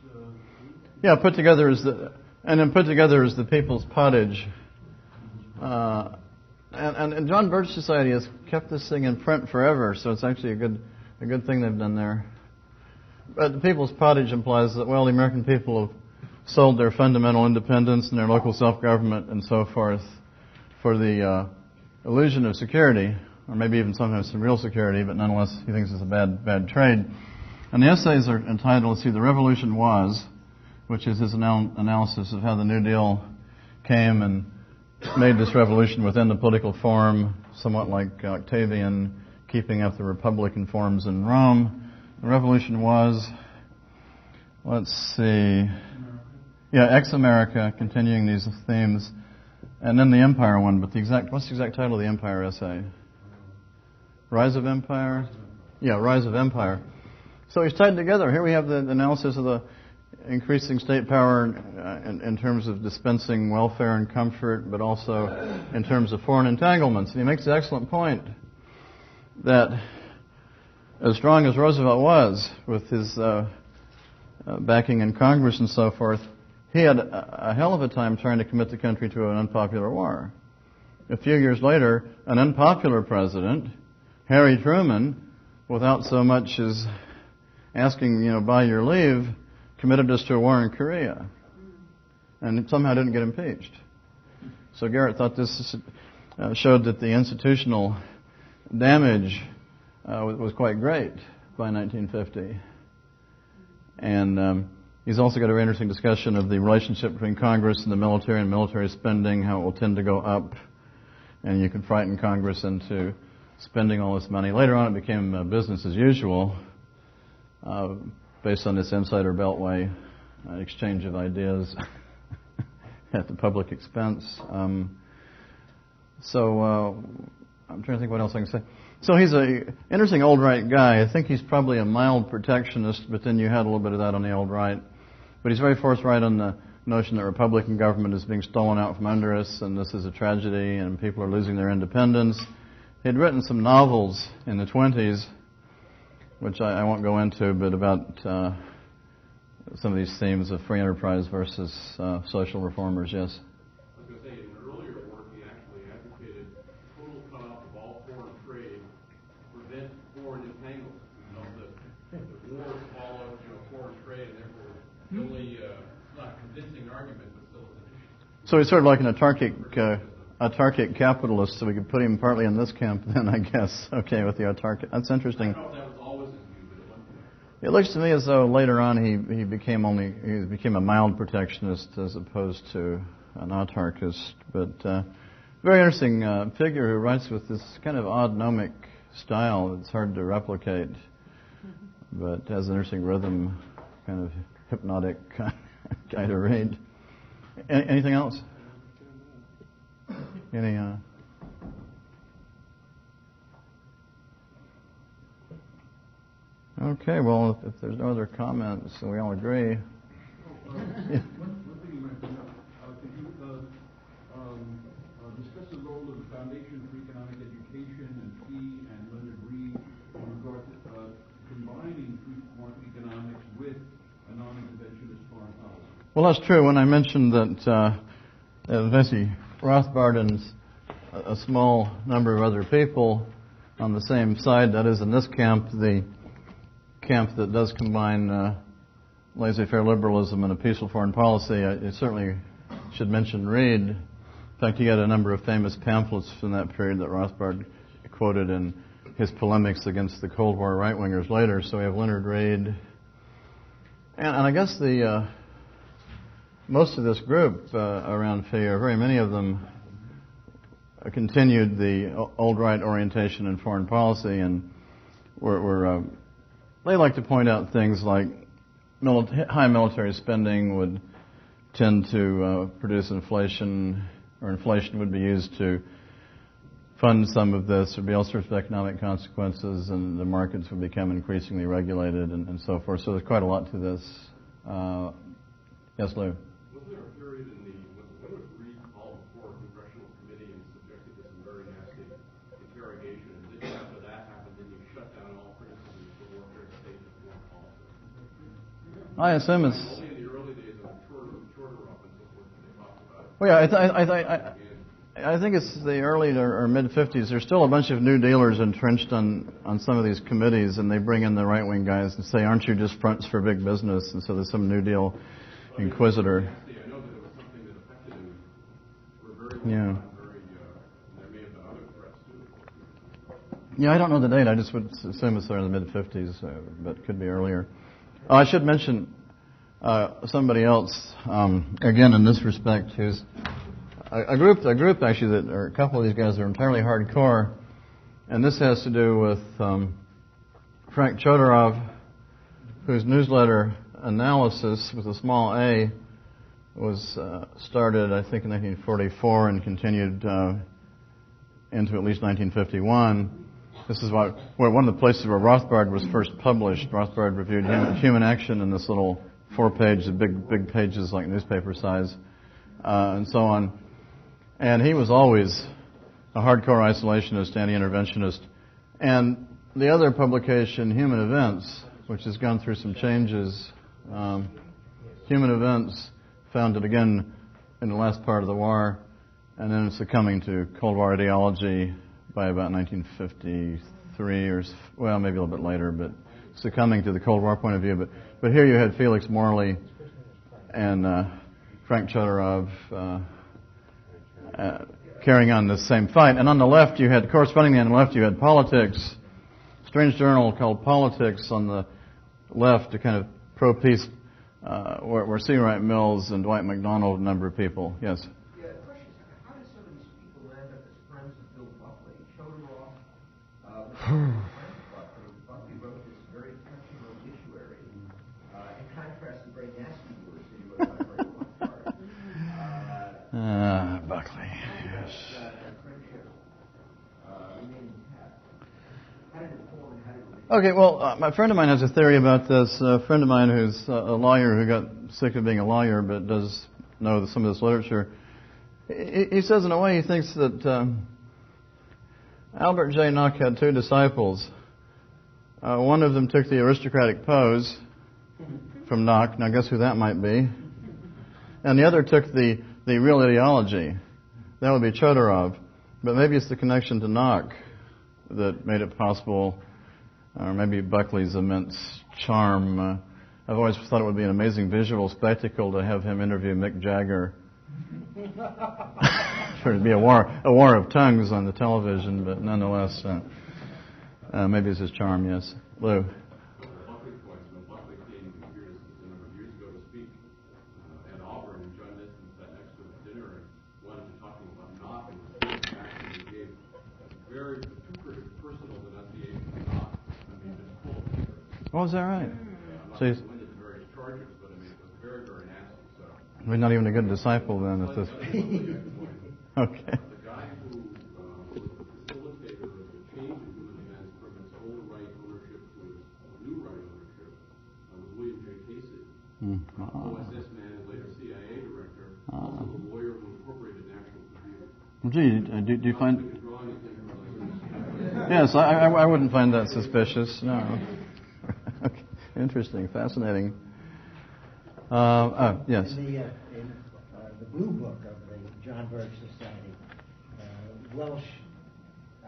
Yeah, put together as the People's Pottage. And John Birch Society has kept this thing in print forever, so it's actually a good thing they've done there. But the People's Pottage implies that, well, the American people have sold their fundamental independence and their local self-government and so forth for the illusion of security, or maybe even sometimes some real security, but nonetheless he thinks it's a bad trade. And the essays are entitled, let's see, "The Revolution Was," which is his analysis of how the New Deal came and made this revolution within the political form, somewhat like Octavian keeping up the republican forms in Rome. The revolution was, let's see, ex-America, continuing these themes, and then the Empire one. But what's the exact title of the Empire essay? Rise of Empire? Yeah, Rise of Empire. So he's tied together. Here we have the analysis of the increasing state power in terms of dispensing welfare and comfort, but also in terms of foreign entanglements. And he makes the excellent point that as strong as Roosevelt was with his backing in Congress and so forth, he had a hell of a time trying to commit the country to an unpopular war. A few years later, an unpopular president, Harry Truman, without so much as asking, by your leave, committed us to a war in Korea, and somehow didn't get impeached. So Garrett thought this showed that the institutional damage was quite great by 1950. And he's also got a very interesting discussion of the relationship between Congress and the military and military spending, how it will tend to go up, and you can frighten Congress into spending all this money. Later on it became business as usual, based on this insider beltway exchange of ideas at the public expense. So I'm trying to think what else I can say. So he's an interesting old right guy. I think he's probably a mild protectionist, but then you had a little bit of that on the old right. But he's very forthright on the notion that Republican government is being stolen out from under us, and this is a tragedy, and people are losing their independence. He'd written some novels in the 20s, which I won't go into, but about some of these themes of free enterprise versus social reformers, yes. I was going to say, in an earlier work, he actually advocated total cutoff of all foreign trade, prevent foreign entanglement. The wars follow, foreign trade, and therefore the only, not a convincing argument, but still an issue. So he's sort of like an autarkic capitalist, so we could put him partly in this camp then, I guess. Okay, with the autarkic. That's interesting. I don't know if that was always his view, but it wasn't. It looks to me as though later on he became a mild protectionist as opposed to an autarkist. But very interesting figure who writes with this kind of odd gnomic style that's hard to replicate, but has an interesting rhythm, kind of hypnotic guy to read. Anything else? Any? Okay, well, if there's no other comments, and we all agree. One thing you mentioned, could you discuss the role of the Foundation for Economic Education and Fee and Leonard Reed in regard to combining free-market economics with a non-interventionist foreign policy? Well, that's true. When I mentioned that Vesey Rothbard and a small number of other people on the same side, that is in this camp, the camp that does combine laissez-faire liberalism and a peaceful foreign policy, I certainly should mention Reed. In fact, he had a number of famous pamphlets from that period that Rothbard quoted in his polemics against the Cold War right-wingers later. So we have Leonard Reed. And I guess the most of this group around Fee, or very many of them, continued the old right orientation in foreign policy, and they like to point out things like high military spending would tend to produce inflation, or inflation would be used to fund some of this. There'd be all sorts of economic consequences, and the markets would become increasingly regulated, and so forth. So there's quite a lot to this. Yes, Lou? Was there a period when was Reed called before a congressional committee and subjected to some very nasty interrogation? And then after that happened, then you shut down all criticism of the warfare state of foreign policy? I assume it's... Only in the early days of Shorter up and so forth did they talk about it. Well, yeah, I think it's the early or mid-50s. There's still a bunch of New Dealers entrenched on some of these committees, and they bring in the right-wing guys and say, aren't you just fronts for big business? And so there's some New Deal inquisitor. I know that it was something that affected him for a very long Yeah. time. There may have been other threats too. Yeah, I don't know the date. I just would assume it's there in the mid-50s, but it could be earlier. I should mention somebody else, again in this respect, who's a group actually that, or a couple of these guys are entirely hardcore, and this has to do with Frank Chodorov, whose newsletter Analysis with a small a was started, I think, in 1944 and continued into at least 1951. This is one of the places where Rothbard was first published. Rothbard reviewed Human Action in this little 4-page, big pages like newspaper size, and so on. And he was always a hardcore isolationist, anti-interventionist. And the other publication, Human Events, which has gone through some changes, Human Events founded again in the last part of the war, and then succumbing to Cold War ideology by about 1953, or well, maybe a little bit later, but succumbing to the Cold War point of view. But here you had Felix Morley and Frank Chodorov carrying on this same fight. And on the left, you had, correspondingly on the left, you had Politics, a strange journal called Politics on the left, a kind of pro-peace, where C. Wright Mills and Dwight MacDonald, a number of people. Yes? Yeah, the question is, how did some of these people end up as friends of Bill Buckley? Chodorov, Buckley wrote this very touching obituary, in contrast to very nasty words that he wrote about Murray Rothbard. Buckley, yes. That friendship remained intact. How did it form and how did it relate? Okay, well, my friend of mine has a theory about this. A friend of mine who's a lawyer who got sick of being a lawyer but does know some of this literature. He says, in a way, he thinks that Albert J. Nock had two disciples. One of them took the aristocratic pose from Nock. Now guess who that might be? And the other took the real ideology. That would be Chodorov. But maybe it's the connection to Nock that made it possible, or maybe Buckley's immense charm. I've always thought it would be an amazing visual spectacle to have him interview Mick Jagger. Sure, it'd be a war of tongues on the television, but nonetheless, maybe it's his charm. Yes, Lou. Buckley points, when Buckley came here a number of years ago to speak at Auburn, and John Neston sat next to him at dinner and wanted to talk to him about Nock, and he gave a very personal denunciation of Nock. I mean, just full of hatred. Oh, is that right? I'm not So going into the various charges, but I mean, it was very, very nasty. So he's not even a good disciple then. At this. Okay. the guy who was the facilitator of the change in human events from its old right ownership to its new right ownership was William J. Casey, OSS man and later CIA director, also the lawyer who incorporated national computer. Gee, do you find? Yes, I wouldn't find that suspicious. No. Okay. Interesting, fascinating. Yes. In the Blue Book of the John Birch Society, Welsh.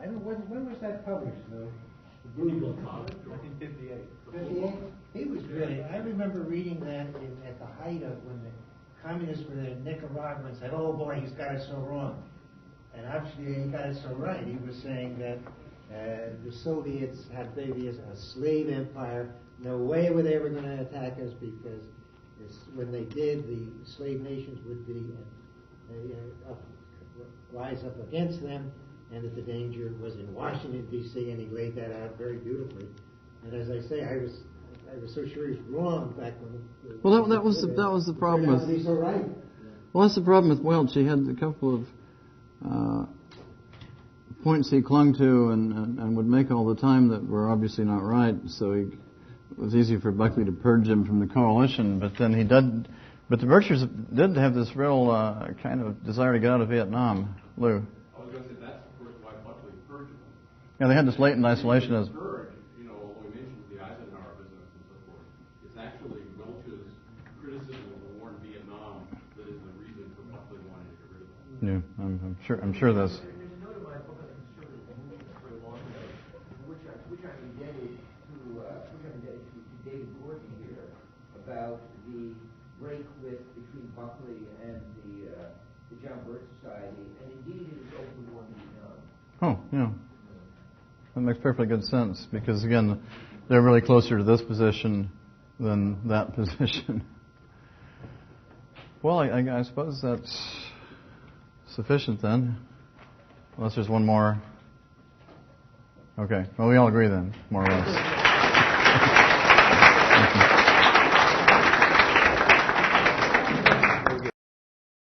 I don't know when was that published, though. The Blue Book, 1958. 58. He was really. I remember reading that at the height of when the communists were in Nicaragua and said, "Oh boy, he's got it so wrong," and actually he got it so right. He was saying that the Soviets had maybe a slave empire. No way were they ever going to attack us because when they did, the slave nations would be rise up against them, and that the danger was in Washington D.C. And he laid that out very beautifully. And as I say, I was so sure he was wrong back when. Well, that was the problem with. He's so right. Well, that's the problem with Welch. He had a couple of points he clung to and would make all the time that were obviously not right. So it was easy for Buckley to purge him from the coalition. But then he did. But the Birchers did have this real kind of desire to get out of Vietnam. Lou. I was going to say that's of course why Buckley purged him. Yeah, they had this latent isolationism. Purge, although we mentioned the Eisenhower business and so forth, it's actually Welch's criticism of the war in Vietnam that is the reason for Buckley wanting to get rid of him. Yeah, I'm sure that's. There's a note in my book on the conservative movement very long ago, which I'm indebted to David Gordon here about the break between Buckley and the John Birch Society, and indeed it is over the war in Vietnam. Oh, yeah. That makes perfectly good sense because, again, they're really closer to this position than that position. Well, I suppose that's sufficient then, unless there's one more. Okay. Well, we all agree then, more or less.